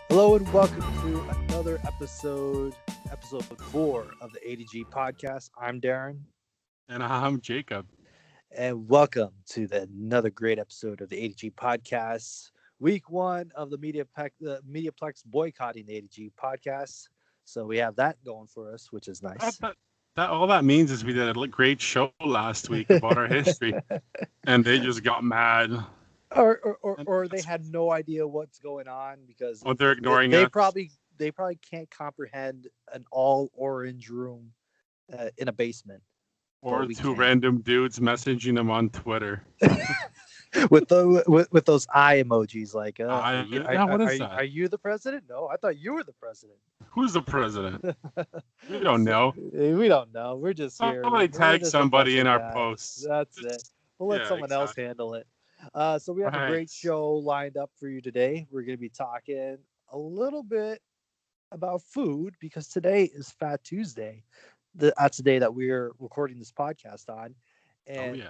Hello and welcome to another episode 4 of the ADG podcast. I'm Darren, And I'm Jacob. and welcome to another great episode of the ADG podcast. Week 1 of the Mediaplex boycotting the ADG podcast. So we have that going for us, which is That, nice. that, that all that means is we did a great show last week about our history, and they just got mad. And or they had no idea what's going on because they're ignoring they us, probably can't comprehend an all orange room in a basement. But or we two can. random dudes messaging them on Twitter. with those eye emojis like What is that? are you the president? No, I thought you were the president. Who's the president? We don't know. We don't know. We're just here. Somebody We're tag just a somebody bunch in of our guys. posts. That's it. We'll let Yeah, someone else exactly. handle it. So we have a Right. great show lined up for you today. We're going to be talking a little bit about food because today is Fat Tuesday. That's the day that we're recording this podcast on. And Oh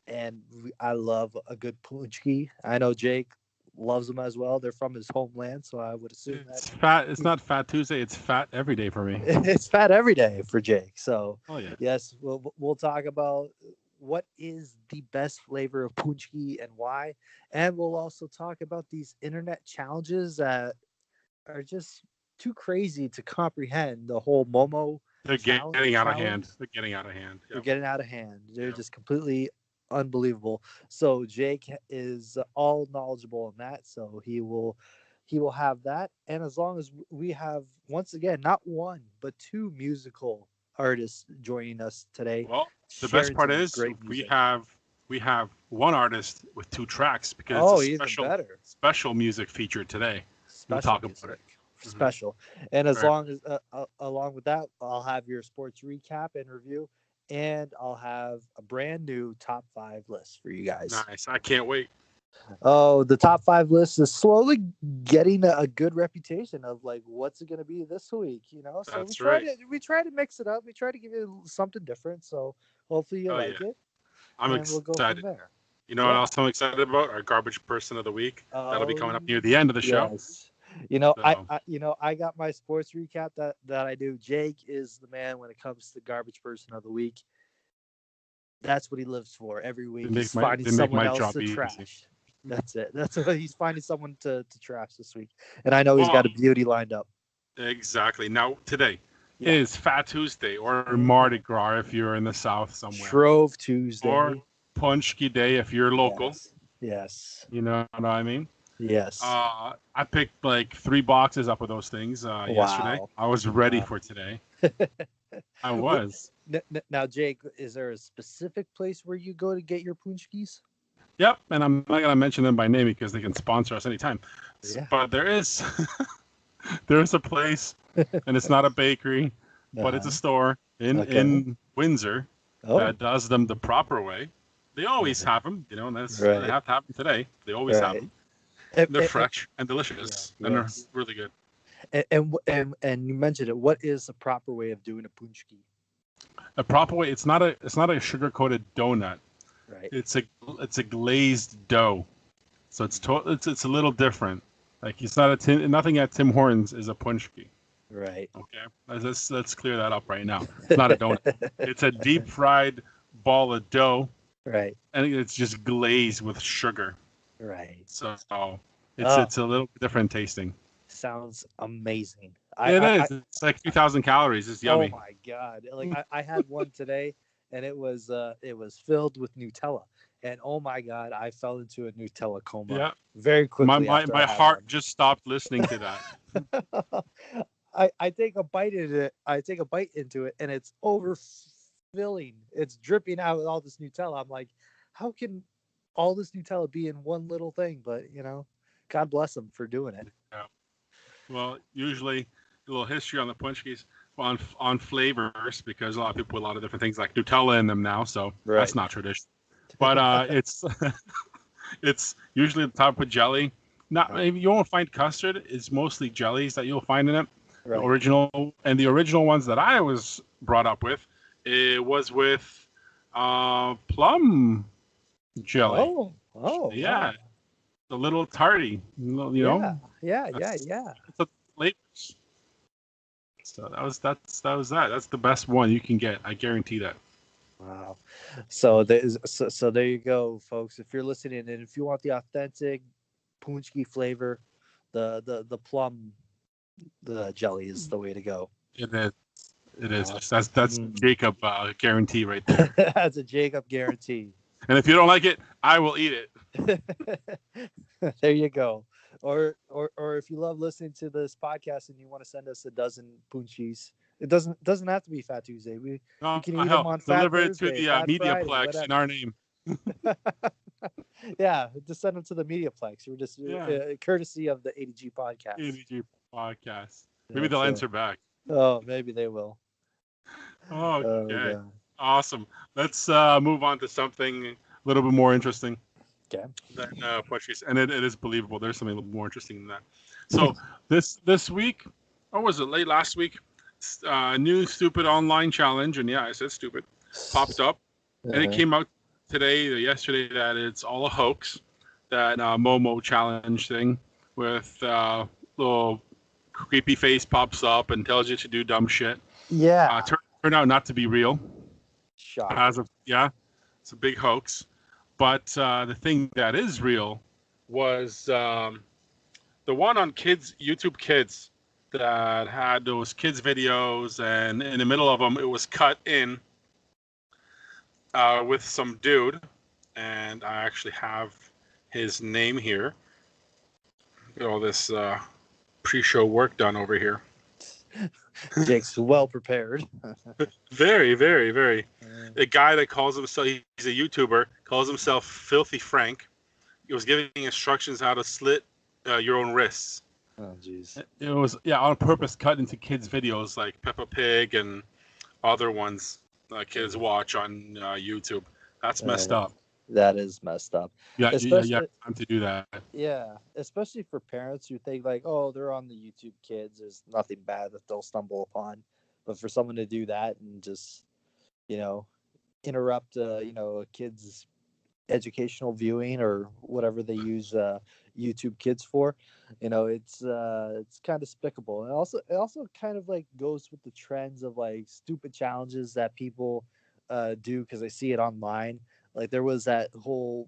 yeah. I love a good punchki. I know Jake loves them as well. They're from his homeland, so I would assume It's that fat. It's not Fat Tuesday. It's fat every day for me. it's fat every day for Jake. So Oh yeah. yes, we'll talk about what is the best flavor of punchki and why, and we'll also talk about these internet challenges that are just too crazy to comprehend. The whole momo They're getting out of hand. challenge. They're getting out of hand. They're Yep. getting out of hand. They're Yep. just completely unbelievable. So Jake is all knowledgeable in that. So he will have that. And as long as we have once again not one but two musical artists joining us today, Well, the best sharing part some is great we music. have one artist with two tracks because Oh, it's a even special better. special music featured today. We'll Special talk music. about it. Mhm. Special. And as Right. long as along with that, I'll have your sports recap and review, and I'll have a brand new top 5 list for you guys. Nice. I can't wait. Oh, the top 5 list is slowly getting a good reputation of like what's it going to be this week, you know. So That's right. we try to mix it up. We try to give you something different. So hopefully you Oh like yeah. it, I'm and we'll go from excited. there. You know what Yeah. else I'm excited about? Our garbage person of the week. That'll be Oh, coming up near the end of the show. yes. You know, So I got my sports recap that I do. Jake is the man when it comes to garbage person of the week. That's what he lives for every week. He's finding they make someone my else job to easy. trash. That's it. That's what he's finding someone to trash this week. And I know he's Well, got a beauty lined up. exactly. Now today Yeah. is Fat Tuesday or Mardi Gras if you're in the South somewhere, Shrove Tuesday. or Punchki Day if you're local. Yes. Yes. You know what I mean? Yes. I picked like 3 boxes up of those things yesterday. Wow. I was ready Wow. for today. I was. Now, Jake, is there a specific place where you go to get your punchkis? Yep, and I'm not gonna mention them by name because they can sponsor us anytime. Yeah. But there is there's a place, and it's not a bakery, but it's a store in Okay. Windsor Oh, that does them the proper way. They always have them, you know, and that's they Right. have to have them today. They always have Right. them. and, They're and, fresh and delicious, Yeah, and yes. they're really good. and you mentioned it. What is the proper way of doing a punchki? A proper way. It's not a sugar coated donut. Right. It's a glazed dough, so it's a little different. Like it's not nothing at Tim Hortons is a punchki. Right. Okay, let's clear that up right now. It's not a donut. It's a deep fried ball of dough, Right. and it's just glazed with sugar. Right. So Oh. it's a little different tasting. Sounds amazing. It is. It's like 2,000 calories. It's Oh yummy. my god! Like I had one today, and it was filled with Nutella, and oh my god, I fell into a Nutella coma Yeah. very quickly. My after my I had heart just stopped listening to that. one. I take a bite into it. I take a bite into it, and it's overfilling. It's dripping out with all this Nutella. I'm like, how can all this Nutella be in one little thing? But you know, God bless them for doing it. Yeah. Well, usually a little history on the punchkis on flavors because a lot of people put a lot of different things like Nutella in them now, so Right. that's not traditional. But it's it's usually the top with jelly. Not Right. you won't find custard. It's mostly jellies that you'll find in it. Right. The original ones that I was brought up with, it was with plum jelly. Oh, Yeah. wow. a little tardy. You Yeah, know, yeah, yeah, that's yeah. that's a late. So that was that. That's the best one you can get. I guarantee that. Wow. So there you go, folks. If you're listening and if you want the authentic punchki flavor, the plum the jelly is the way to go. It is. It is. Awesome. That's Jacob guarantee right there. That's a Jacob guarantee. And if you don't like it, I will eat it. There you go. Or if you love listening to this podcast and you want to send us a dozen punchies, it doesn't have to be Fat Tuesday. We No, can eat them hell, on Fat deliver it to Thursday, the Fat Friday, Mediaplex in whatever. our name. Yeah, just send them to the Mediaplex. We're just Yeah, courtesy of the ADG podcast. ADG podcast. Maybe That's they'll it. answer back. Oh, maybe they will. Oh Okay, god. awesome. Let's move on to something a little bit more interesting Okay. than Portuguese, and it is believable. There's something a little more interesting than that. So this week, or was it late last week? New stupid online challenge, and yeah, I said stupid, popped up, and it Uh-huh. came out today or yesterday that it's all a hoax. That momo challenge thing with little creepy face pops up and tells you to do dumb shit. Yeah. Turned out not to be real. As Shocker. of yeah, it's a big hoax. But the thing that is real was the one on kids YouTube Kids that had those kids videos, and in the middle of them it was cut in with some dude, and I actually have his name here. Get all this pre-show work done over here. Jake's well prepared. Very, very, very. A guy that calls himself, he's a YouTuber, calls himself Filthy Frank. He was giving instructions how to slit your own wrists. Oh jeez. It was, yeah, on purpose cut into kids' videos like Peppa Pig and other ones that kids watch on YouTube. That's messed up. That is messed up. Yeah, you have Especially time to do that. yeah, especially for parents who think like, oh, they're on the YouTube Kids. There's nothing bad that they'll stumble upon. But for someone to do that and just, you know, interrupt, a kid's educational viewing or whatever they use YouTube Kids for, it's kind of despicable. And also, it also kind of like goes with the trends of like stupid challenges that people do because they see it online. Like there was that whole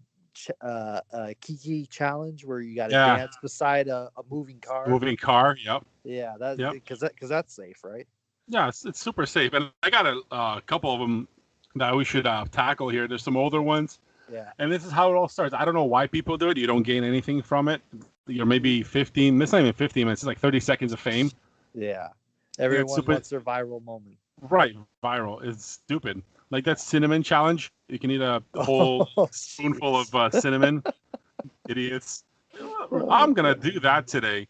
Kiki challenge where you got to Yeah, dance beside a moving car. moving car. Yep, Yeah, that yep. because that's safe, right? Yeah, it's super safe. And I got a couple of them that we should tackle here. There's some older ones. Yeah. And this is how it all starts. I don't know why people do it. You don't gain anything from it. You're maybe 15. It's not even 15 minutes. It's like 30 seconds of fame. Yeah. And it's Everyone super, wants their viral moment. right, viral. It's stupid. Like that cinnamon challenge. You can eat a whole Oh, spoonful jeez. of cinnamon. Idiots. I'm going to do that today.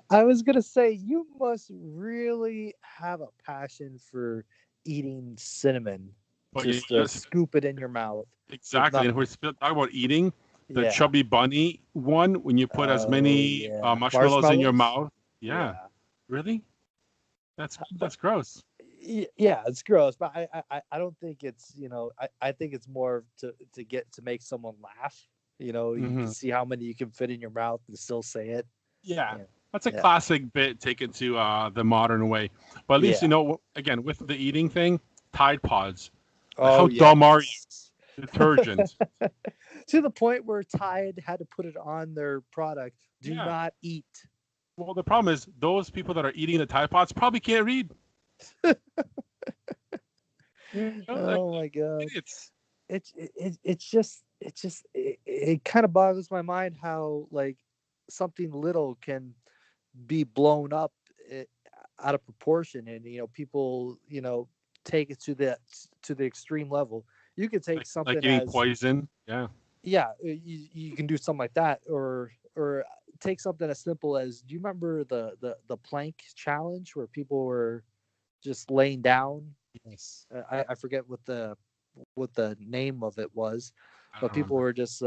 I was gonna say you must really have a passion for eating cinnamon, But you just to just, scoop it in your mouth with exactly. And nothing. we're talking about eating. The Yeah. chubby bunny one, when you put as Oh many yeah. marshmallows in your Marshmallows. mouth. Yeah. Yeah. Really? But That's gross. yeah, it's gross, but I don't think it's I think it's more to get to make someone laugh. You can Hmm. see how many you can fit in your mouth and still say it. Yeah. Yeah. That's a Yeah. classic bit taken to the modern way. But at least, Yeah. again, with the eating thing, Tide Pods. Like, Oh how dumb are you? yes. Detergent. To the point where Tide had to put it on their product. Do Yeah. not eat. Well, the problem is those people that are eating the Tide Pods probably can't read. Like Oh my god. idiots. It kind of boggles my mind how like something little can be blown up eh, out of proportion, and people take it to the extreme level. You could take Like something eating as poison. Yeah. yeah, you can do something like that, or take something as simple as, do you remember the plank challenge where people were just laying down? Yes. I forget what the name of it was, I but don't people remember. were just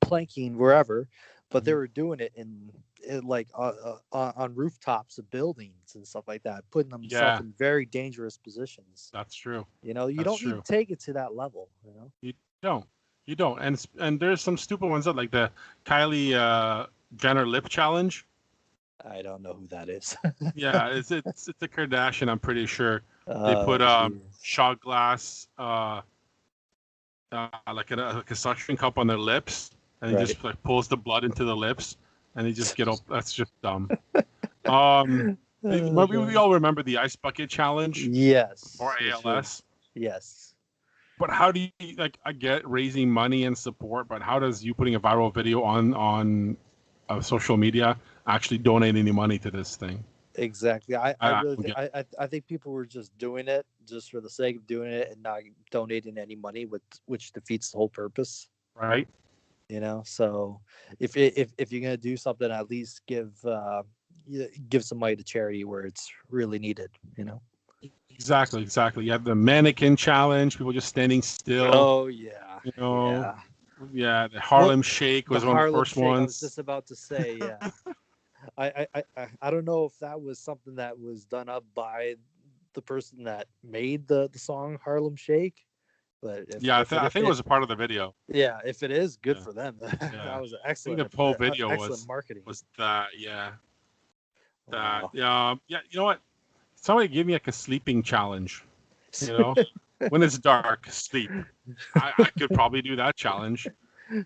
planking wherever, but they Mhm. were doing it in like on rooftops of buildings and stuff like that, putting themselves Yeah, in very dangerous positions. that's true. You That's don't need true. to take it to that level. You don't. You don't. And there's some stupid ones that like the Kylie Jenner lip challenge. I don't know who that is. Yeah, it's a Kardashian. I'm pretty sure they put Jeez. shot glass like a suction cup on their lips, and he Right. just like pulls the blood into the lips, and they just get up. That's just dumb. Um, Oh, we man. all remember the ice bucket challenge for Yes, which ALS. was yes. But how do you like? I get raising money and support, but how does you putting a viral video on social media actually donate any money to this thing? Exactly. I I really don't think get I think people were just doing it just for the sake of doing it and not donating any money, which defeats the whole purpose. right. So if you're gonna do something, at least give some money to charity where it's really needed. Exactly, exactly. You have the mannequin challenge, people just standing still. Oh yeah, You know, yeah. yeah, the Well, Harlem Shake the was one of the Harlem first Shake. I was ones. just about to say, yeah. I don't know if that was something that was done up by the person that made the song Harlem Shake, but Yeah, if I it, think it was a part of the video. yeah, if it is, good Yeah, for them. yeah. That was I think the whole video excellent marketing. was that. Yeah, that. Wow. Yeah. You know what? Somebody give me like a sleeping challenge. You know, when it's dark, sleep. I could probably do that challenge.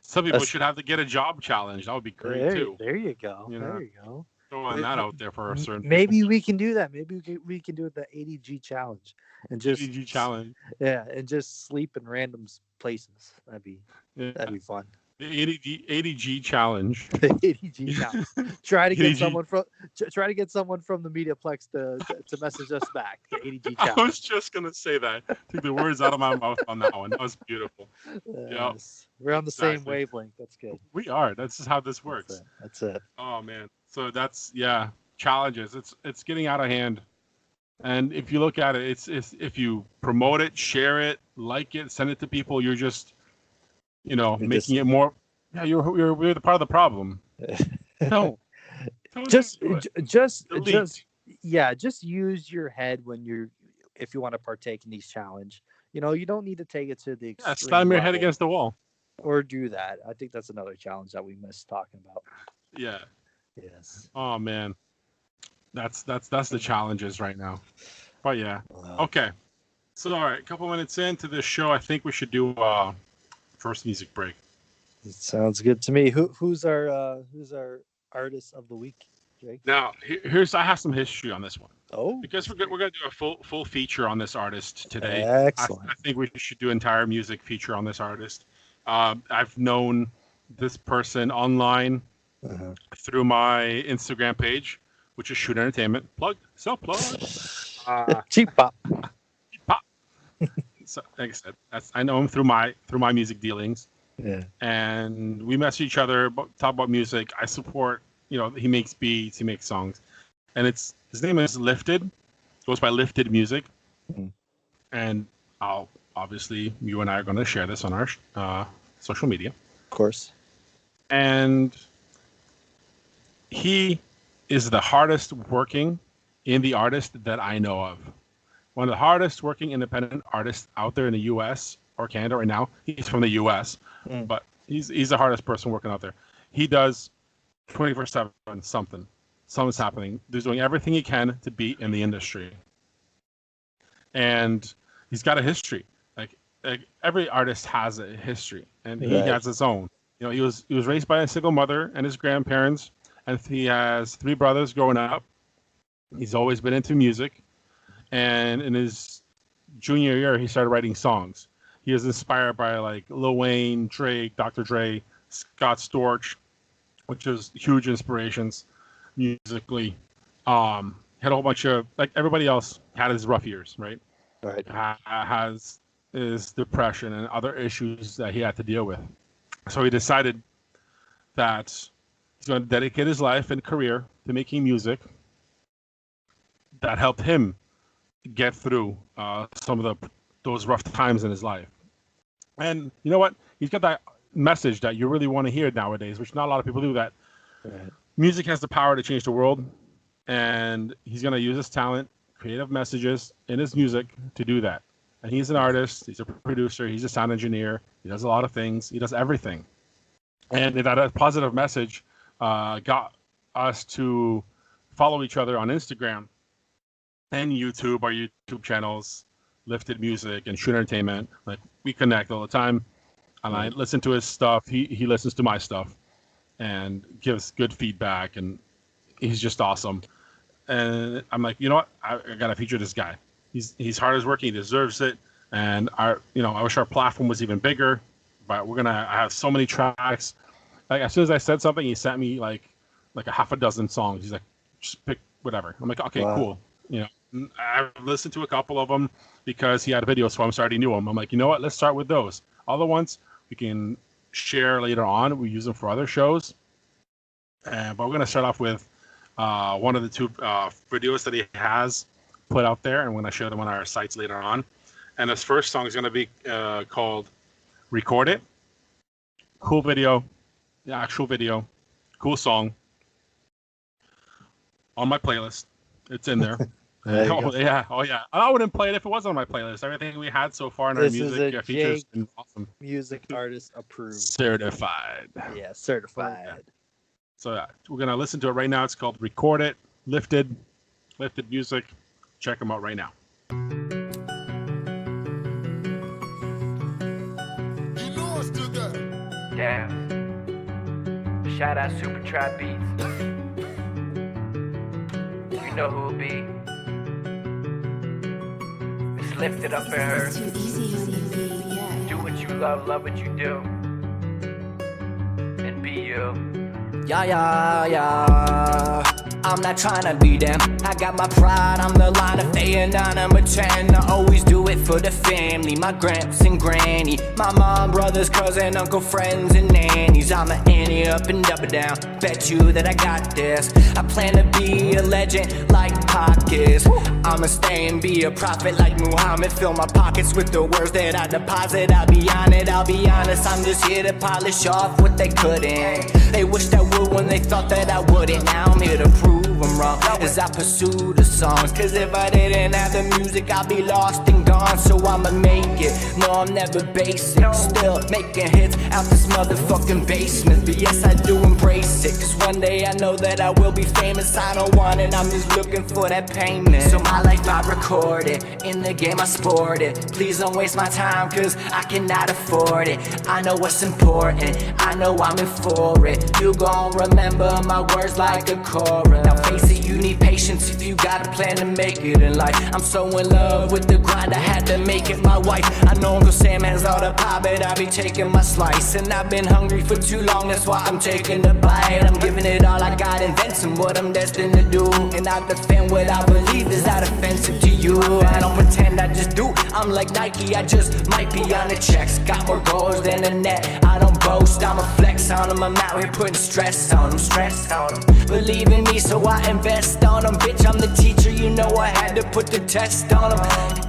Some people That's, should have to get a job challenge. That would be great too. there you go. You know, There you go. throwing that out there for certain people. Maybe we can do that. Maybe we can do the ADG challenge and just EDG challenge. yeah, and just sleep in random places. Yeah. That'd be fun. The ADG challenge. The ADG challenge. Try to get ADG. someone from try to get someone from the Mediaplex to message us back. The ADG I was challenge. just gonna say that. Took the words out of my mouth on that one. That was beautiful. Yeah, Yes. We're on the same exactly. wavelength. That's good. We are. That's just how this That's works. it. That's it. Oh man. So that's yeah. Challenges. It's getting out of hand. And if you look at it, it's if you promote it, share it, like it, send it to people, you're just You're making just it more. Yeah, you're the part of the problem. No, don't just do it. just Delete. yeah, just use your head if you want to partake in these challenge. You don't need to take it to the Yeah, extreme slam your head level against the wall. or do that. I think that's another challenge that we missed talking about. Yeah. Yes. Oh man, that's the challenges right now. But yeah. Wow. Okay. So all right, a couple minutes into this show, I think we should do first music break. It sounds good to me. Who's our artist of the week, Jake? Now, here's I have some history on this one Oh, because we're gonna do a full feature on this artist today. excellent. I think we should do entire music feature on this artist. I've known this person online Uh-huh. through my Instagram page, which is Shoot Entertainment. Plug, self plug. Cheap pop. Pop. So, like I said, I know him through my music dealings, Yeah. and we message each other, talk about music. I support. He makes beats, he makes songs, and his name is Lifted. Goes by Lifted Music, Mhm. and I'll obviously you and I are going to share this on our social media, Of course. and he is the hardest working indie artist that I know of. One of the hardest working independent artists out there in the U.S. or Canada right now. He's from the U.S., Mm. but he's the hardest person working out there. He does 24/7 something's happening. He's doing everything he can to be in the industry, and he's got a history. Like every artist has a history, and he Right. has his own. He was raised by a single mother and his grandparents, and he has three brothers growing up. He's always been into music, and in his junior year, he started writing songs. He was inspired by like Lil Wayne, Drake, Dr. Dre, Scott Storch, which is huge inspirations musically. Had a whole bunch of like everybody else had his rough years, right? Right. Has his depression and other issues that he had to deal with. So he decided that he's going to dedicate his life and career to making music that helped him get through some of those rough times in his life. And you know what? He's got that message that you really want to hear nowadays, which not a lot of people do. That Right. music has the power to change the world, and he's going to use his talent, creative messages in his music to do that. And he's an artist, he's a producer, he's a sound engineer, He does a lot of things. He does everything. And that positive message got us to follow each other on Instagram and YouTube, our YouTube channels, Lifted Music and Shoot Entertainment. Like, we connect all the time, and I listen to his stuff. He listens to my stuff and gives good feedback, and he's just awesome. And I'm like, you know what? I gotta feature this guy. He's hard as working. He deserves it. And I wish our platform was even bigger. But I have so many tracks. Like, as soon as I said something, he sent me like a half a dozen songs. He's like, just pick whatever. I'm like, okay, Wow. cool. I've listened to a couple of them because he had videos for them, so I already knew them. I'm like, you know what? Let's start with those. Other ones we can share later on. We use them for other shows. But we're gonna start off with one of the two videos that he has put out there, and we're gonna share them on our sites later on. And this first song is gonna be called "Record It." Cool video, the actual video, cool song on my playlist. It's in there. There you Oh go. yeah, oh yeah. I wouldn't play it if it wasn't on my playlist. Everything we had so far in our This is music a features Jake been awesome. music artist approved. Certified. Yeah, certified. So we're gonna listen to it right now. It's called "Record It." Lifted Music. Check them out right now. Damn. Shout out Super Trap Beats. You know who it be. It's lifted up in her. Do what you love what you do. And be you. Yeah. I'm not trying to be them. I got my pride, I'm the line of A and I'm a 10. I always do it for the family, my gramps and granny, my mom, brothers, cousin, uncle, friends, and nannies. I'ma ante up and double down. Bet you that I got this. I plan to be a legend like Pac is. I'ma stay and be a prophet like Muhammad. Fill my pockets with the words that I deposit. I'll be on it, I'll be honest. I'm just here to polish off what they couldn't. They wished I would when they thought that I wouldn't. Now I'm here to prove I'm wrong as I pursue the songs. Cause if I didn't have the music, I'd be lost and gone. So I'ma make it. No, I'm never basic. Still making hits out this motherfucking basement. But yes, I do embrace it. Cause one day I know that I will be famous. I don't want it, I'm just looking for that payment. So my life I record it. In the game I sport it. Please don't waste my time cause I cannot afford it. I know what's important. I know I'm in for it. You gon' remember my words like a chorus. Now face it, you need patience if you got a plan to make it in life. I'm so in love with the grind, I had to make it my wife. I know Uncle Sam has all the pie, but I be taking my slice. And I've been hungry for too long, that's why I'm taking a bite. I'm giving it all I got, inventing what I'm destined to do. And I defend what I believe, is that offensive to you? I don't pretend, I just do. I'm like Nike, I just might be on the checks. Got more goals than the net, I don't boast, I'm a flex on them. I'm out here putting stress on them, Believe in me, so I invest on them. Bitch, I'm the teacher, you know I had to put the test on them.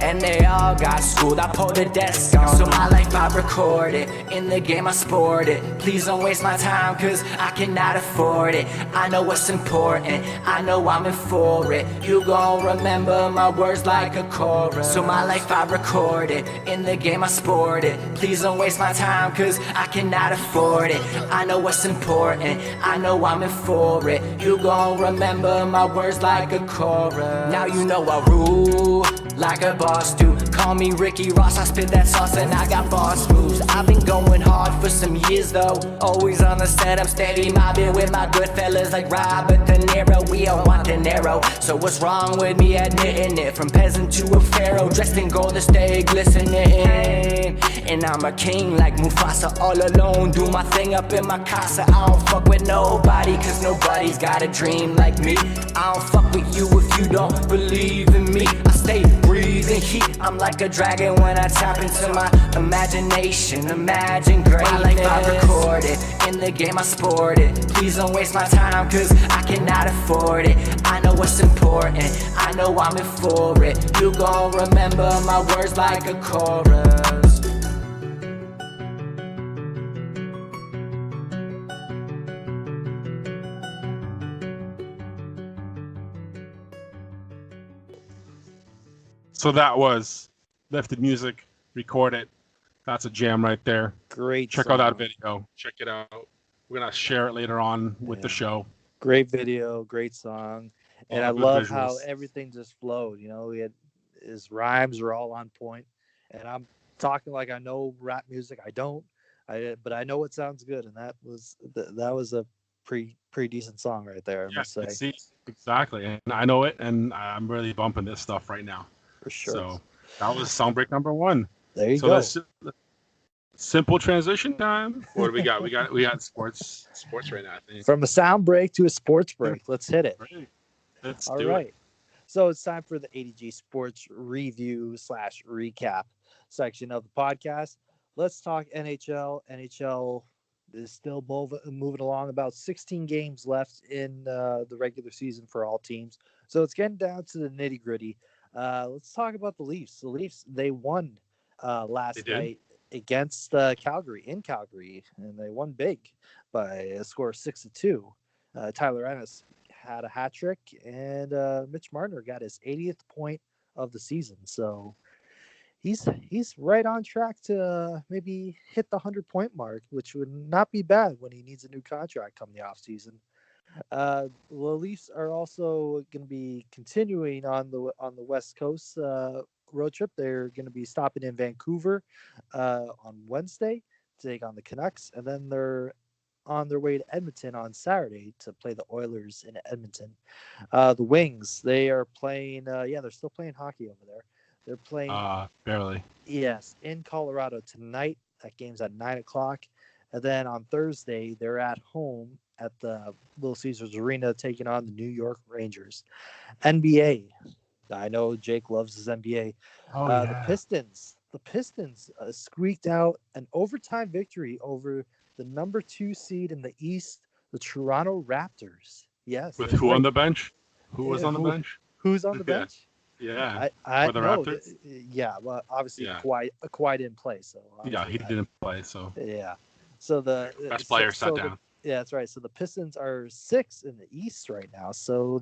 And they all got schooled, I pulled the desk on. So my life I record it, in the game I sport it. Please don't waste my time cause I cannot afford it. I know what's important, I know I'm in for it. You gon' remember my words like a chorus. So my life I record it, in the game I sport it. Please don't waste my time cause I cannot afford it. I know what's important, I know I'm in for it. You gon' remember my words like a chorus. Now you know I rule like a boss do. Call me Ricky Ross, I spit that sauce and I got boss moves. I've been going hard for some years though. Always on the set, I'm steady mobbing with my good fellas like Robert De Niro. We all want dinero, so what's wrong with me admitting it? From peasant to a pharaoh, dressed in gold to stay glistening. And I'm a king like Mufasa, all alone. Do my thing up in my casa. I don't fuck with nobody, cause nobody's got a dream like me. I don't fuck with you if you don't believe in me. I stay breathing heat, I'm like a dragon when I tap into my imagination. Imagine greatness. My life I record it, in the game I sport it. Please don't waste my time cause I cannot afford it. I know what's important, I know I'm in for it. You gon' remember my words like a chorus. So that was Lifted Music, Record It. That's a jam right there. Great Check out that song. video. Check it out. We're gonna share it later on with the Yeah. show. Great video, great song. And I All good love how visuals. everything just flowed. You know, he had his rhymes are all on point. And I'm talking like I know rap music. I don't. But I know it sounds good, and that was a pretty decent song right there, I Yeah, must say. see, exactly. And I know it, and I'm really bumping this stuff right now. For sure. So that was song break number one. There you So go. let's simple transition time. What do we got? We got sports right now, I think. From a sound break to a sports break. Let's hit it. Great. Let's All do it. right. So it's time for the ADG Sports Review / Recap section of the podcast. Let's talk NHL. NHL is still moving along. About 16 games left in the regular season for all teams. So it's getting down to the nitty gritty. Let's talk about the Leafs. The Leafs, they won last night against Calgary in Calgary, and they won big by a score of 6-2. Tyler Ennis had a hat trick, and Mitch Marner got his 80th point of the season. So he's right on track to maybe hit the 100-point mark, which would not be bad when he needs a new contract come the offseason. The Leafs are also going to be continuing on the West Coast road trip. They're going to be stopping in Vancouver on Wednesday to take on the Canucks, and then they're on their way to Edmonton on Saturday to play the Oilers in Edmonton. The Wings, they are playing. They're still playing hockey over there. They're playing. Barely. Yes, in Colorado tonight. That game's at 9:00, and then on Thursday they're at home at the Little Caesars Arena taking on the New York Rangers. NBA. I know Jake loves his NBA. Oh yeah. The Pistons squeaked out an overtime victory over the number 2 seed in the East, the Toronto Raptors. Yes. With who right. on the bench? Who was on the bench? Who's on the bench? Yeah. I For the know. Raptors? Yeah. Well, obviously, Yeah. Kawhi didn't play, so Yeah, he didn't play, so yeah. So the best player sat down. Yeah, that's right. So the Pistons are 6 in the East right now. So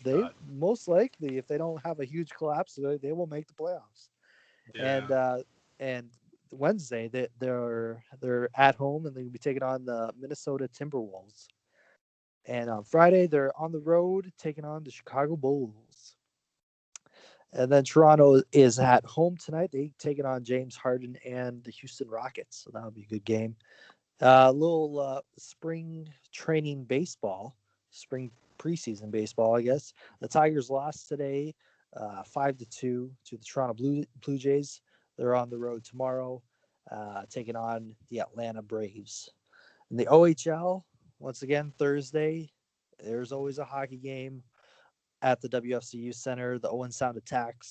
they most likely, if they don't have a huge collapse, they will make the playoffs. Yeah. And Wednesday they're at home, and they'll be taking on the Minnesota Timberwolves. And on Friday they're on the road taking on the Chicago Bulls. And then Toronto is at home tonight. They take it on James Harden and the Houston Rockets. So that'll be a good game. Little spring training baseball, spring preseason baseball, I guess. The Tigers lost today, 5-2 to the Toronto Blue Jays. They're on the road tomorrow, taking on the Atlanta Braves. In the OHL, once again, Thursday, there's always a hockey game at the WFCU Center. The Owen Sound attack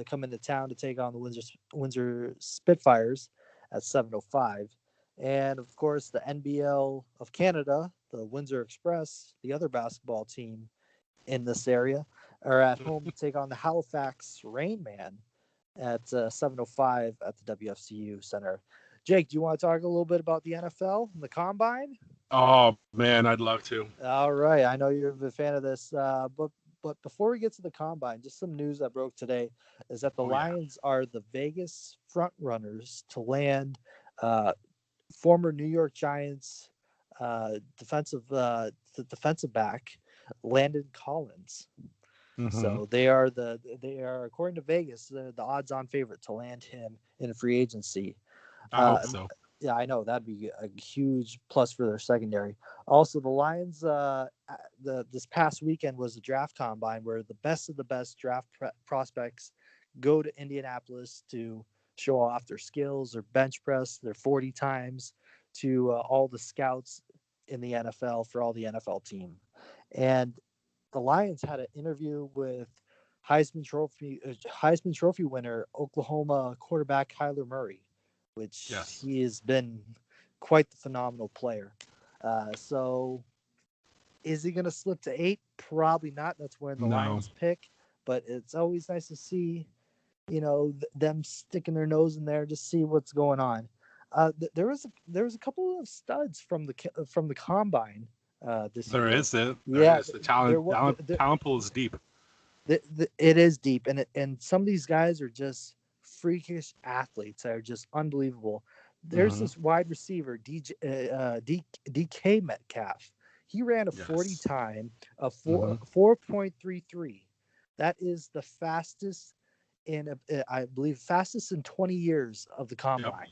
come into town to take on the Windsor Spitfires at 7:05. And of course, the NBL of Canada, the Windsor Express, the other basketball team in this area, are at home to take on the Halifax Rain Man at 7:05 at the WFCU Center. Jake, do you want to talk a little bit about the NFL and the Combine? Oh man, I'd love to. All right, I know you're a fan of this, but before we get to the Combine, just some news that broke today is that the Lions are the Vegas front runners to land former New York Giants defensive back Landon Collins. Mm-hmm. So they are according to Vegas the odds-on favorite to land him in a free agency. I hope so. Yeah, I know that'd be a huge plus for their secondary. Also, the Lions, this past weekend was the draft combine where the best of the best draft prospects go to Indianapolis to show off their skills, their bench press, their 40 times to all the scouts in the NFL for all the NFL team. And the Lions had an interview with Heisman Trophy winner Oklahoma quarterback Kyler Murray, which he has been quite the phenomenal player. So is he going to slip to 8? Probably not. That's where the Lions pick. But it's always nice to see, them sticking their nose in there to see what's going on. There was a couple of studs from the combine this year. There is. The talent pool is deep. It is deep, and some of these guys are just freakish athletes that are just unbelievable. There's Mm-hmm. this wide receiver, DK Metcalf. He ran a 40 Yes. time of Mm-hmm. 4.33. That is the fastest I believe fastest in 20 years of the Yep. combine.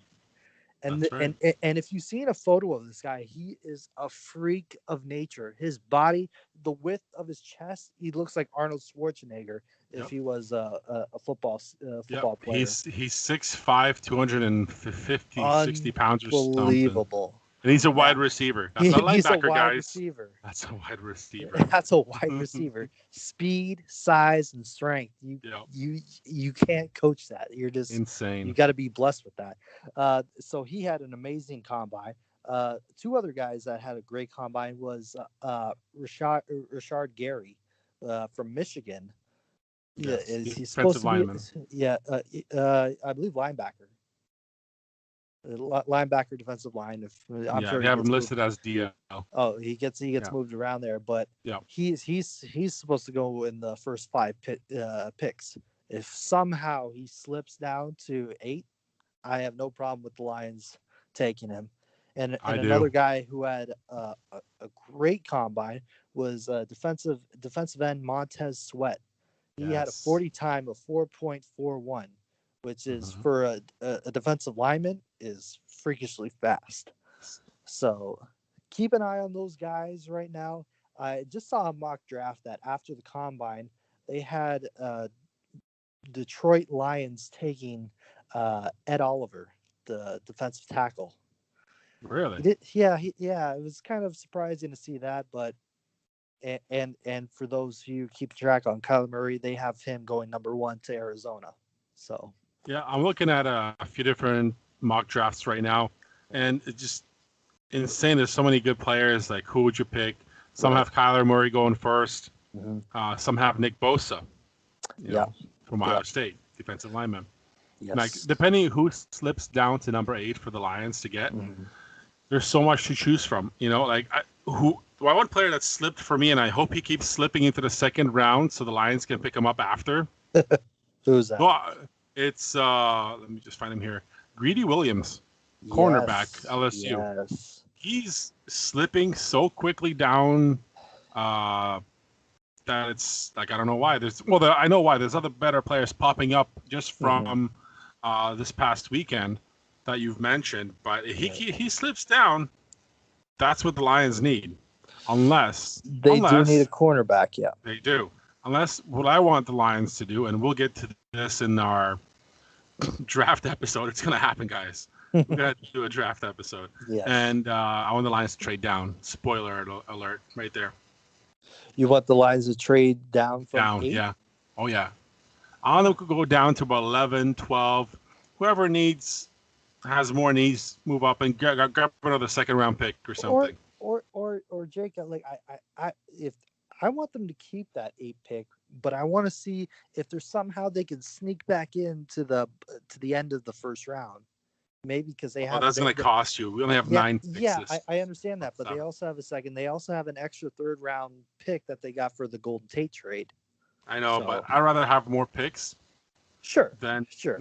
And That's right. and if you've seen a photo of this guy, he is a freak of nature. His body, the width of his chest, he looks like Arnold Schwarzenegger if Yep. he was a football Yep. football player. He's 6'5", 250, 60 pounds or something. Unbelievable. And he's a That wide receiver. That's not a he's a linebacker, wide guys. receiver. That's a wide receiver. That's a wide receiver. Speed, size, and strength. Yep. You can't coach that. You Insane. got to be blessed with that. So he had an amazing combine. Two other guys that had a great combine was Rashard Gary from Michigan. Yeah, Yes. is he's supposed Defensive to be? lineman. Yeah, I believe linebacker. Linebacker, defensive line. If I'm Yeah, sure they he have him gets moved. listed as DL. Oh, he gets Yeah. moved around there, but Yeah. he's supposed to go in the first five picks. If somehow he slips down to 8, I have no problem with the Lions taking him. And I another do. guy who had a great combine was defensive end Montez Sweat. He had a Yes. 40 time of 4.41, which is Mhm. for a defensive lineman is freakishly fast. So keep an eye on those guys right now. I just saw a mock draft that after the combine, they had Detroit Lions taking Ed Oliver, the defensive tackle. Really? Yeah, it was kind of surprising to see that, but and for those who keep track on Kyler Murray, they have him going number 1 to Arizona. So Yeah, I'm looking at a few different mock drafts right now, and it's just insane. There's so many good players. Like, who would you pick? Some right. have Kyler Murray going first. Mm-hmm. Some have Nick Bosa, Yeah. from Ohio State, defensive lineman. Like, Yes. depending who slips down to number 8 for the Lions to get, Mm-hmm. there's so much to choose from. Like one player that slipped for me, and I hope he keeps slipping into the second round so the Lions can pick him up after. Who's that? Well, it's let me just find him here. Greedy Williams, cornerback, Yes. LSU. Yes. He's slipping so quickly down that it's like, I don't know why. I know why. There's other better players popping up just from this past weekend that you've mentioned, but he slips down. That's what the Lions need, unless They do need a cornerback. Yeah. they do. Unless what I want the Lions to do, and we'll get to this in our draft episode. It's gonna happen, guys. We're gonna do a draft episode. Yes. And I want the Lions to trade down. Spoiler alert, right there. You want the Lions to trade down from Down, 8? yeah. Oh, yeah. I want them to go down to about 11, 12. Whoever has more needs, move up and grab another second round pick or something. Or Jake, like if I want them to keep that 8 pick, but I want to see if there's somehow they can sneak back into the end of the first round. Maybe because they have. That's going to cost you. We only have 9 picks. Yeah, I understand that, but they also have a second. They also have an extra 3rd round pick that they got for the Golden Tate trade. I know, but I'd rather have more picks. Sure. Than, sure.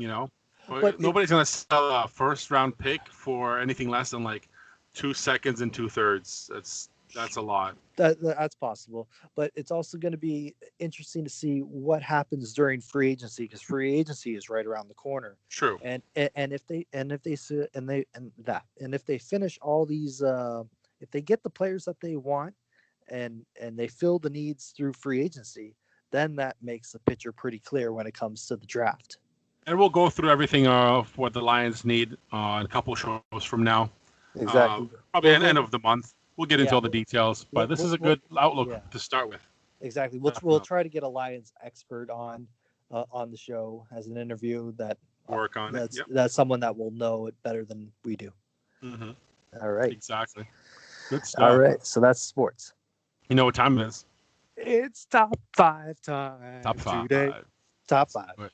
But nobody's going to sell a 1st round pick for anything less than like 2 seconds and 2/3. That's a lot. That's possible, but it's also going to be interesting to see what happens during free agency, because free agency is right around the corner. True. And if they finish all these, if they get the players that they want, and they fill the needs through free agency, then that makes the picture pretty clear when it comes to the draft. And we'll go through everything of what the Lions need in a couple shows from now. Exactly. Probably at the end of the month. We'll get into all the details, but this is a good outlook to start with. Exactly. We'll try to get a Lions expert on the show as an interview that work on it. Yep. That's someone that will know it better than we do. Mm-hmm. All right. Exactly. Good stuff. All right. So that's sports. You know what time it is? It's top 5 time. Top 5. Today. Top 5. Right.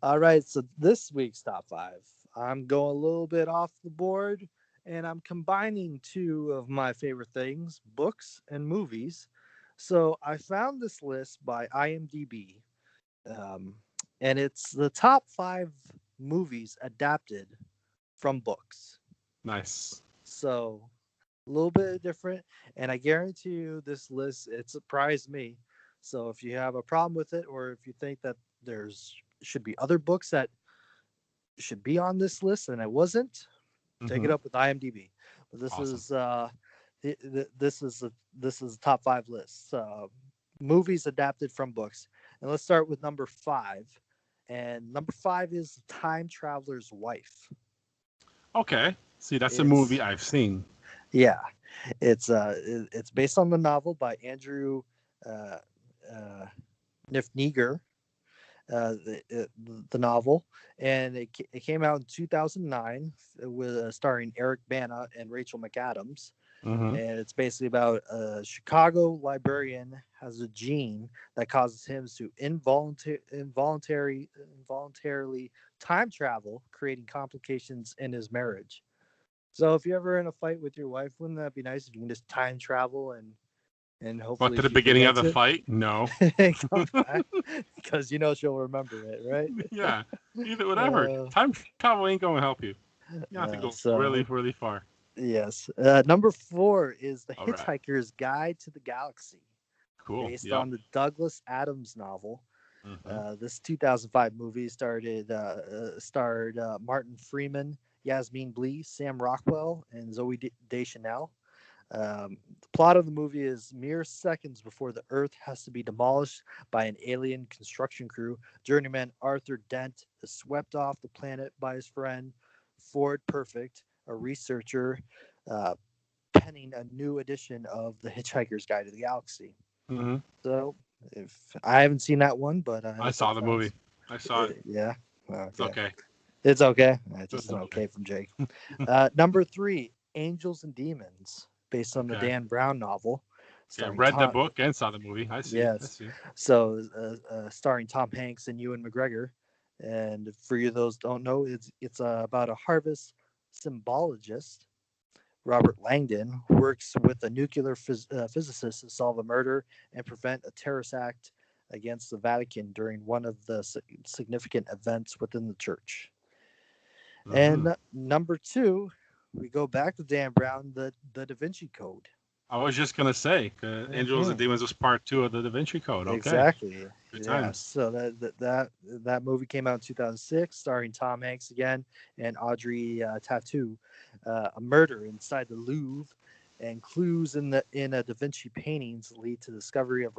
All right. So this week's top 5, I'm going a little bit off the board, and I'm combining 2 of my favorite things, books and movies. So I found this list by IMDb, and it's the top 5 movies adapted from books. Nice. So a little bit different, and I guarantee you this list it surprised me. So if you have a problem with it, or if you think that there's should be other books that should be on this list and it wasn't, take it Hmm. up with IMDb. But this Awesome. is this is the top 5 lists, movies adapted from books, and let's start with number 5. And number 5 is Time Traveler's Wife. Okay. See, that's a movie It's I've seen. Yeah, it's based on the novel by Andrew uh, uh, Nifniger, the novel, and it came out in 2009 with starring Eric Bana and Rachel McAdams. Hmm. And it's basically about a Chicago librarian has a gene that causes him to involuntarily time travel, creating complications in his marriage. So if you're ever in a fight with your wife, wouldn't that be nice if you can just time travel and But hopefully to the she beginning of forgets the it fight, no. and come back because you know she'll remember it, right? Yeah. Either whatever. Uh, Time travel ain't going to help you. You have to go really, so really far. yes, number 4 is The All right. Hitchhiker's Guide to the Galaxy, Cool. based Yep. on the Douglas Adams novel. Hmm. This 2005 movie starred Martin Freeman, Yasmin Blee, Sam Rockwell, and Zoe Deschanel. The plot of the movie is mere seconds before the Earth has to be demolished by an alien construction crew. Journeyman Arthur Dent is swept off the planet by his friend Ford Perfect, a researcher, uh, penning a new edition of The Hitchhiker's Guide to the Galaxy. Hmm. So, if I haven't seen that one, but I if it saw the movie. sounds, I saw it. yeah, It's okay, okay. it's okay. Just It's an okay. okay from Jake. Number 3, Angels and Demons, based on the Okay. Dan Brown novel, Okay. starring Read the Tom. book and saw the movie. I see. I Yes, see. so starring Tom Hanks and Ewan McGregor. And for you those don't know, it's about a harvest symbologist, Robert Langdon, who works with a nuclear physicist to solve a murder and prevent a terrorist act against the Vatican during one of the significant events within the church. Hmm. And number 2, we go back to Dan Brown, the Da Vinci Code. I was just gonna say, Angels and Hmm. Demons was part 2 of the Da Vinci Code. Okay. Exactly. Good Yeah. times. So that movie came out in 2006, starring Tom Hanks again and Audrey Tautou. A murder inside the Louvre and clues in a Da Vinci paintings lead to the discovery of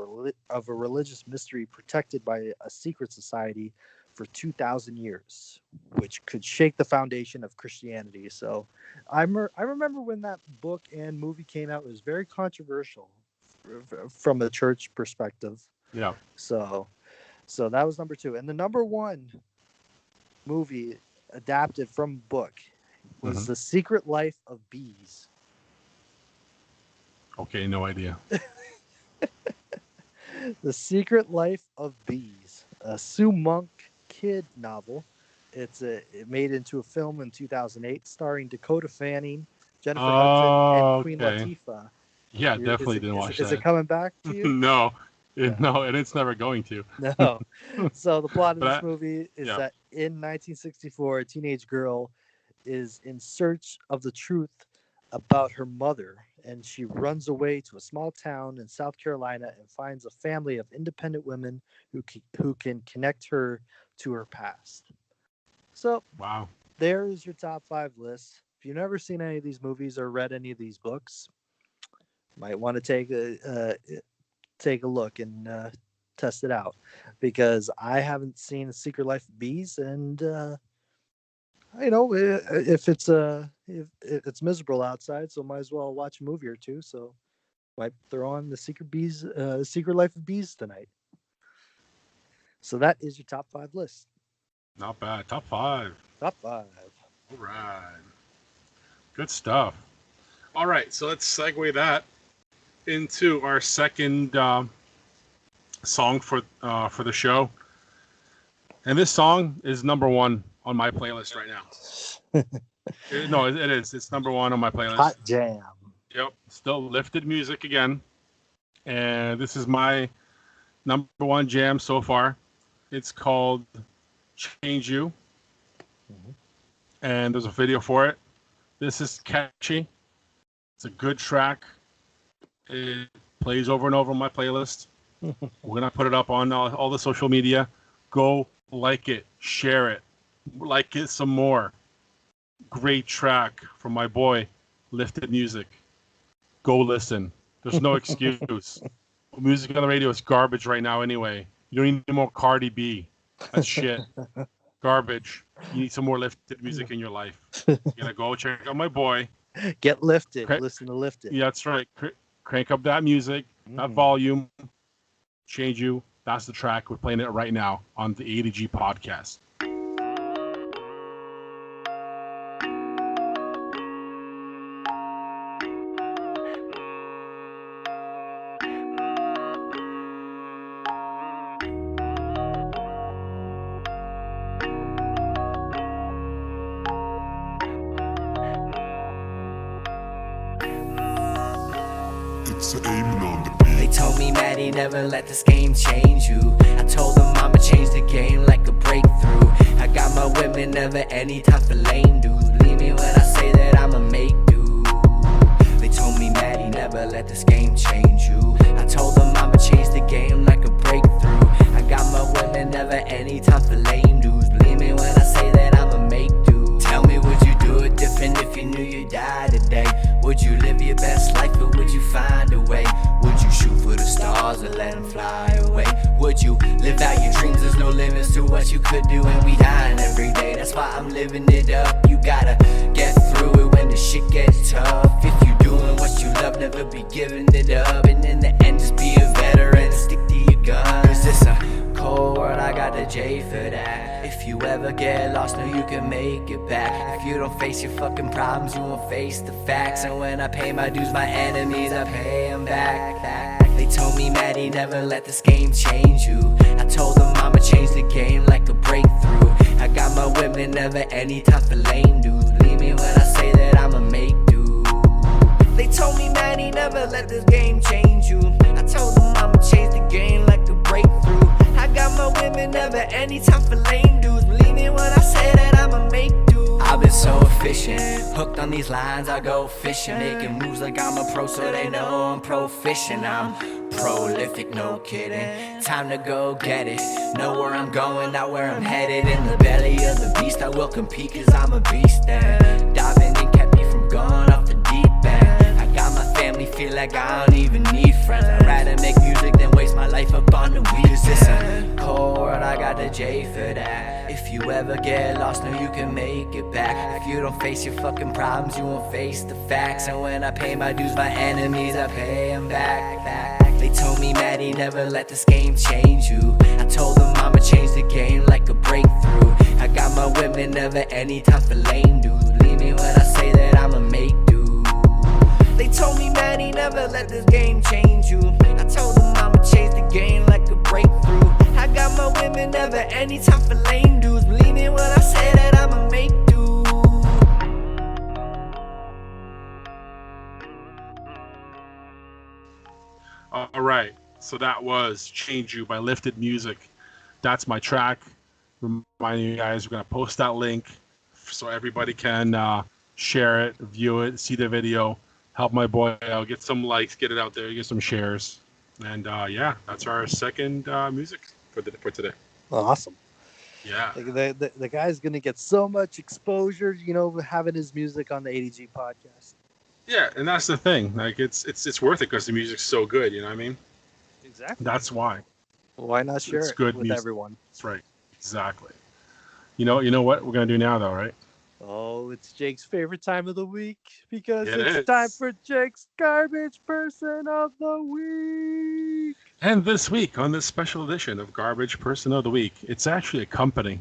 a religious mystery protected by a secret society for 2,000 years, which could shake the foundation of Christianity. So, I remember when that book and movie came out, it was very controversial from a church perspective. Yeah. So, so that was number 2, and the number 1 movie adapted from book Hmm. was The Secret Life of Bees. Okay. No idea. The Secret Life of Bees, a Sue Monk kid novel. It made into a film in 2008, starring Dakota Fanning, Jennifer Hudson, and Queen Okay. Latifah. Yeah, definitely didn't watch Is it that. coming back to you? No. No. No, and it's never going to. No. So the plot of But this movie is yeah. that in 1964, a teenage girl is in search of the truth about her mother, and she runs away to a small town in South Carolina and finds a family of independent women who can connect her to her past. So Wow. there is your top 5 list. If you've never seen any of these movies or read any of these books, might want to take a look and test it out, because I haven't seen The Secret Life of Bees, and if it's miserable outside, so might as well watch a movie or two. So might throw on The Secret Life of Bees tonight. So that is your top 5 list. Not bad. Top 5. Top 5. All right. Good stuff. All right. So let's segue that into our second song for the show. And this song is number 1 on my playlist right now. No, it is. It's number 1 on my playlist. Hot jam. Yep. Still lifted music again. And this is my number 1 jam so far. It's called Change You, Mhm. and there's a video for it. This is catchy. It's a good track. It plays over and over on my playlist. We're gonna put it up on all the social media. Go like it, share it, like it some more. Great track from my boy, Lifted Music. Go listen. There's no excuse. Music on the radio is garbage right now anyway. You don't need any more Cardi B. That's shit. Garbage. You need some more lifted music in your life. You gotta go check out my boy. Get lifted. Cra- Listen to Lifted. Yeah, that's right. Crank up that music, that Mhm. volume. Change You. That's the track. We're playing it right now on the ADG podcast. They told me, Maddie, never let this game change you. I told them I'ma change the game like a breakthrough. I got my women, never any time for lame dudes. Believe me when I say that I'ma make do. They told me, Maddie, never let this game change you. I told them I'ma change the game like a breakthrough. I got my women, never any time for lame dudes. Believe me when I say that I'ma make do. Tell me, would you do it different if you knew you'd die today? Would you live your best life or would you find a way? Would you shoot for the stars or let them fly away? Would you live out your dreams? There's no limits to what you could do, and we dying every day. That's why I'm living it up. You gotta get through it when the shit gets tough. If you doing what you love, never be giving it up. And in the end, just be a veteran and stick to your guns. Cause it's a cold world, I got the J for that. If you ever get lost, know you can make it back. If you don't face your fucking problems, you won't face the facts. And when I pay my dues, my enemies, I pay them back. They told me, Maddie, never let this game change you. I told them I'ma change the game like a breakthrough. I got my women, never any time for lame dudes. Believe me when I say that I'ma make do. They told me, Maddie, never let this game change you. I told them I'ma change the game like a breakthrough. I got my women, never any time for lame dudes. Believe me when I say that I'ma make do. I've been so efficient, hooked on these lines, I go fishing. Making moves like I'm a pro so they know I'm proficient. I'm prolific, no kidding. Time to go get it. Know where I'm going, not where I'm headed. In the belly of the beast, I will compete cause I'm a beast. And diving in kept me from going off the deep end. I got my family, feel like I don't even need friends. I'd rather make music than waste my life up on the weed. Cause it's a cold world, I got the J for that. If you ever get lost, know you can make it back. If you don't face your fucking problems, you won't face the facts. And when I pay my dues, my enemies, I pay them back. They told me, Maddie, never let this game change you. I told them I'ma change the game like a breakthrough. I got my women, never any time for lame dudes. Believe me when I say that I'ma make do. They told me, Maddie, never let this game change you. I told them I'ma change the game like a breakthrough. I got my women, never any time for lame dudes. Believe me when I say that I'ma make do. All right. So that was Change You by Lifted Music. That's my track. Reminding you guys, we're going to post that link so everybody can share it, view it, see the video, help my boy out, get some likes, get it out there, get some shares. And yeah, that's our second music for today. Awesome. Yeah. Like the guy's gonna get so much exposure, having his music on the ADG podcast. Yeah, and that's the thing. Like it's worth it because the music's so good, you know what I mean? Exactly. That's why. Why not share It's it good with music. everyone? That's right. Exactly. You know what we're gonna do now though, right? Oh, it's Jake's favorite time of the week because It it's is. time for Jake's Garbage Person of the Week. And this week, on this special edition of Garbage Person of the Week, it's actually a company.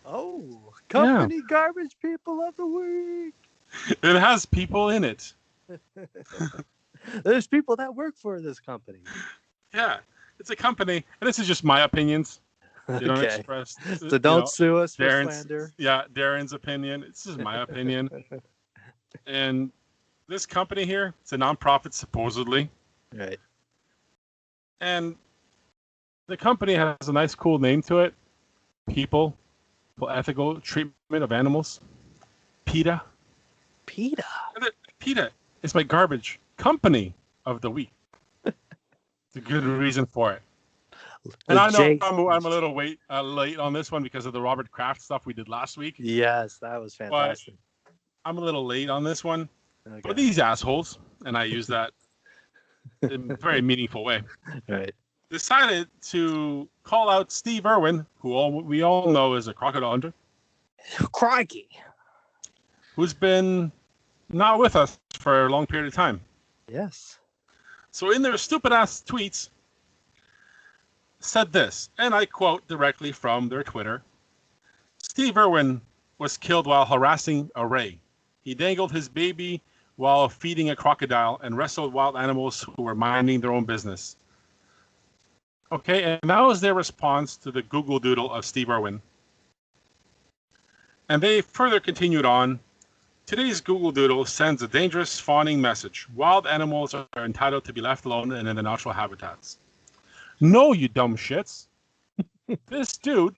Oh, Company Garbage People of the Week. It has people in it. There's people that work for this company. Yeah, it's a company, and this is just my opinions. They don't Okay. express. So don't sue us for Darren's, slander. yeah, Darren's opinion. This is my opinion. And this company here, it's a nonprofit supposedly, Right. and the company has a nice, cool name to it. People, for ethical treatment of animals. PETA. PETA. PETA is my garbage company of the week. It's a good reason for it. And I know Jay. I'm a little late on this one because of the Robert Kraft stuff we did last week. Yes, that was But fantastic. I'm a little late on this one. Okay. But these assholes, and I use that in a very meaningful way, Right. decided to call out Steve Irwin, who we all know is a crocodile hunter, Crikey. who's been not with us for a long period of time. Yes. So in their stupid ass tweets, said this, and I quote directly from their Twitter: Steve Irwin was killed while harassing a ray. He dangled his baby while feeding a crocodile and wrestled wild animals who were minding their own business. Okay, and that was their response to the Google Doodle of Steve Irwin. And they further continued on. Today's Google Doodle sends a dangerous fawning message. Wild animals are entitled to be left alone and in their natural habitats. No, you dumb shits. This dude,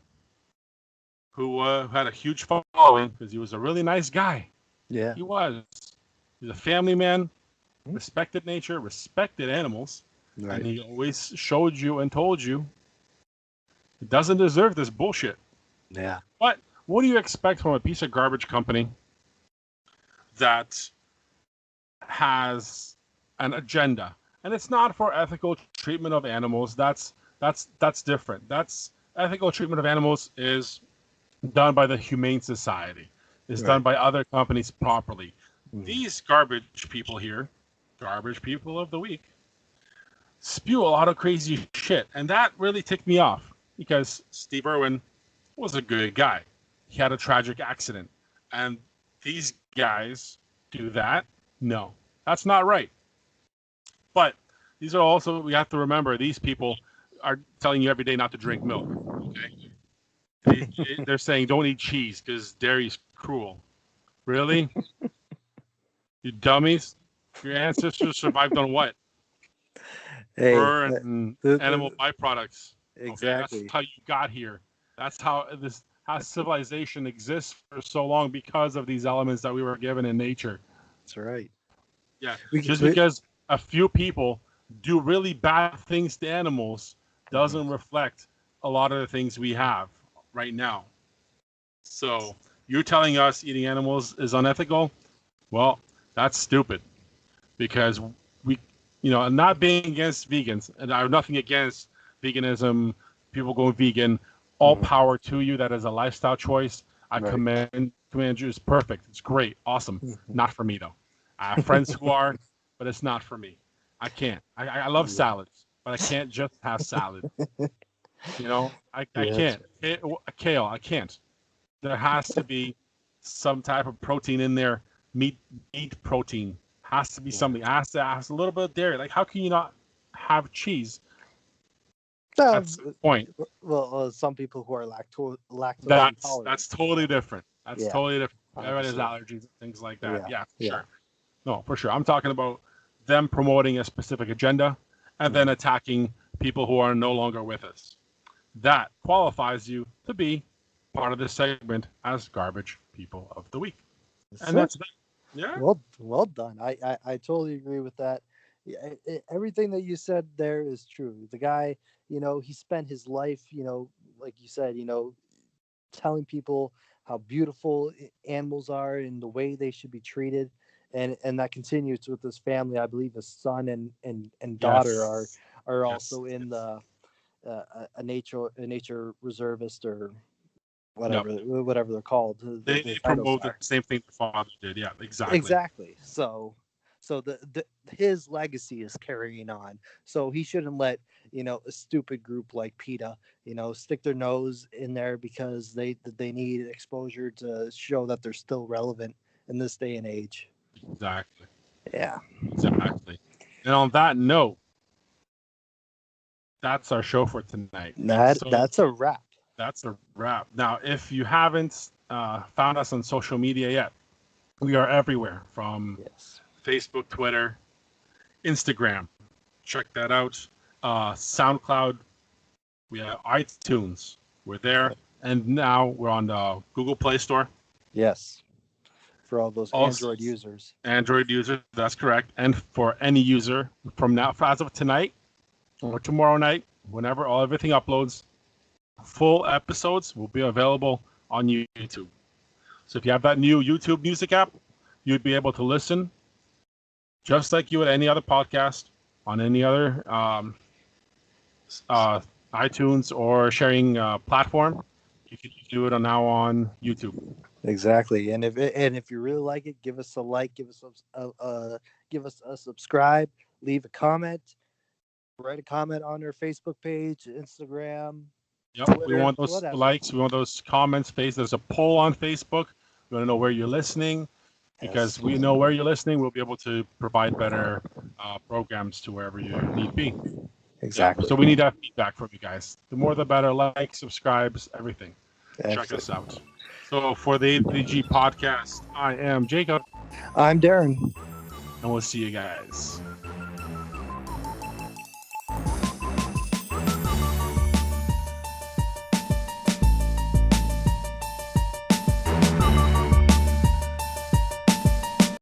who had a huge following because he was a really nice guy. Yeah. He was. He's a family man, respected nature, respected animals. Right. And he always showed you and told you he doesn't deserve this bullshit. Yeah. But what do you expect from a piece of garbage company that has an agenda? And it's not for ethical treatment of animals. That's different. That's ethical treatment of animals is done by the Humane Society. It's done by other companies properly. These garbage people here, garbage people of the week, spew a lot of crazy shit. And that really ticked me off because Steve Irwin was a good guy. He had a tragic accident. And these guys do that? No, that's not right. But these are also, we have to remember, these people are telling you every day not to drink milk. Okay? They're saying don't eat cheese because dairy's cruel. Really? You dummies? Your ancestors survived on what? Hey, Fur and animal byproducts. Exactly. Okay? That's how you got here. That's how civilization exists for so long because of these elements that we were given in nature. That's right. Yeah. Just because a few people do really bad things to animals doesn't reflect a lot of the things we have right now. So you're telling us eating animals is unethical? Well, that's stupid. Because we, not being against vegans, and I have nothing against veganism, people going vegan, all power to you. That is a lifestyle choice. I command you. It's perfect. It's great. Awesome. Not for me, though. I have friends who are, but it's not for me. I can't. I love salads, but I can't just have salad. I can't. Kale, I can't. There has to be some type of protein in there. Meat protein has to be something. It has to have a little bit of dairy. Like, how can you not have cheese? That's the point. Well, some people who are lactose intolerant. That's totally different. That's totally different. 100%. Everybody has allergies and things like that. Yeah, Yeah. sure. No, for sure. I'm talking about them promoting a specific agenda and then attacking people who are no longer with us. That qualifies you to be part of this segment as garbage people of the week. And that's that. Yeah. Well done. I totally agree with that. Yeah, everything that you said there is true. The guy, he spent his life, like you said, telling people how beautiful animals are and the way they should be treated, and that continues with his family. I believe his son and daughter are also in the a nature reservist or whatever they're called. They promote the same thing the father did. Yeah, exactly. Exactly. So his legacy is carrying on. So he shouldn't let a stupid group like PETA stick their nose in there because they need exposure to show that they're still relevant in this day and age. Exactly. Yeah. Exactly. And on that note, that's our show for tonight. That's a wrap. That's a wrap. Now, if you haven't found us on social media yet, we are everywhere from Facebook, Twitter, Instagram. Check that out. SoundCloud. We have iTunes. We're there. and now we're on the Google Play Store. Yes, for all those Also, Android users. Android users, that's correct. And for any user from now, as of tonight or tomorrow night, whenever everything uploads, full episodes will be available on YouTube. So if you have that new YouTube Music app, you'd be able to listen just like you would any other podcast on any other iTunes or sharing platform. You can do it now on YouTube. Exactly, and if you really like it, give us a like, give us a subscribe, leave a comment, write a comment on our Facebook page, Instagram, Yep, we Twitter, want those whatever. likes. We want those comments. There's a poll on Facebook. We want to know where you're listening, because Yes. we know where you're listening. We'll be able to provide better programs to wherever you need be. Exactly. Yeah, so we need that feedback from you guys. The more the better. Like, subscribes, everything. Check Excellent. us out. So for the APG podcast, I am Jacob, I'm Darren. and we'll see you guys.